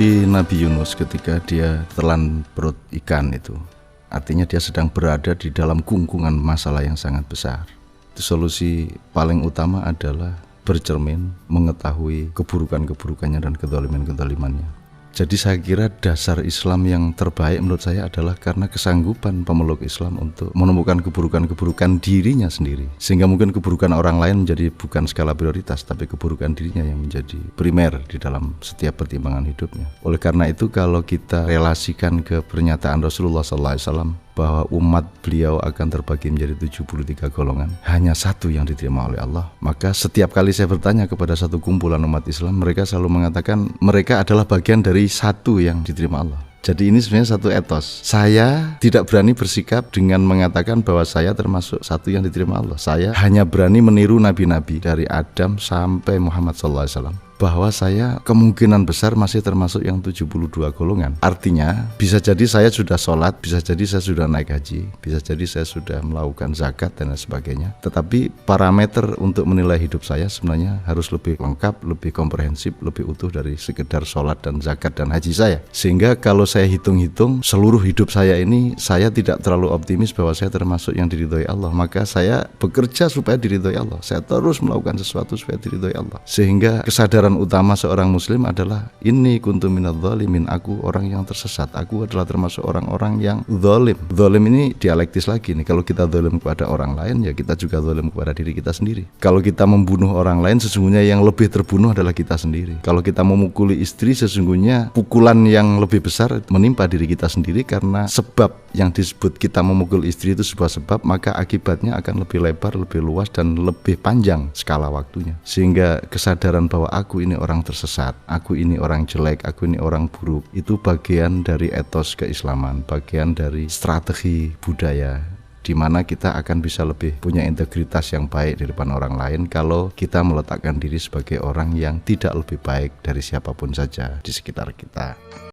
Nabi Yunus ketika dia telan perut ikan itu, artinya dia sedang berada di dalam gungkungan masalah yang sangat besar. Itu solusi paling utama adalah bercermin, mengetahui keburukan-keburukannya dan kezaliman-kezalimannya. Jadi saya kira dasar Islam yang terbaik menurut saya adalah karena kesanggupan pemeluk Islam untuk menemukan keburukan-keburukan dirinya sendiri. Sehingga mungkin keburukan orang lain menjadi bukan skala prioritas, tapi keburukan dirinya yang menjadi primer di dalam setiap pertimbangan hidupnya. Oleh karena itu kalau kita relasikan ke pernyataan Rasulullah SAW bahwa umat beliau akan terbagi menjadi 73 golongan, hanya satu yang diterima oleh Allah. Maka setiap kali saya bertanya kepada satu kumpulan umat Islam, mereka selalu mengatakan mereka adalah bagian dari satu yang diterima Allah. Jadi ini sebenarnya satu etos. Saya tidak berani bersikap dengan mengatakan bahwa saya termasuk satu yang diterima Allah. Saya hanya berani meniru nabi-nabi dari Adam sampai Muhammad SAW, bahwa saya kemungkinan besar masih termasuk yang 72 golongan. Artinya bisa jadi saya sudah sholat, bisa jadi saya sudah naik haji, bisa jadi saya sudah melakukan zakat dan lain sebagainya. Tetapi parameter untuk menilai hidup saya sebenarnya harus lebih lengkap, lebih komprehensif, lebih utuh dari sekedar sholat dan zakat dan haji saya. Sehingga kalau saya hitung-hitung seluruh hidup saya ini, saya tidak terlalu optimis bahwa saya termasuk yang diridhoi Allah. Maka saya bekerja supaya diridhoi Allah. Saya terus melakukan sesuatu supaya diridhoi Allah. Sehingga kesadaran utama seorang muslim adalah inni kuntu minadz dzalimin, aku orang yang tersesat, aku adalah termasuk orang-orang yang zalim. Zalim ini dialektis lagi nih, kalau kita zalim kepada orang lain ya kita juga zalim kepada diri kita sendiri. Kalau kita membunuh orang lain sesungguhnya yang lebih terbunuh adalah kita sendiri. Kalau kita memukuli istri sesungguhnya pukulan yang lebih besar menimpa diri kita sendiri, karena sebab yang disebut kita memukul istri itu sebuah sebab, maka akibatnya akan lebih lebar, lebih luas dan lebih panjang skala waktunya. Sehingga kesadaran bahwa aku ini orang tersesat, aku ini orang jelek, aku ini orang buruk, itu bagian dari etos keislaman, bagian dari strategi budaya, di mana kita akan bisa lebih punya integritas yang baik di depan orang lain kalau kita meletakkan diri sebagai orang yang tidak lebih baik dari siapapun saja di sekitar kita.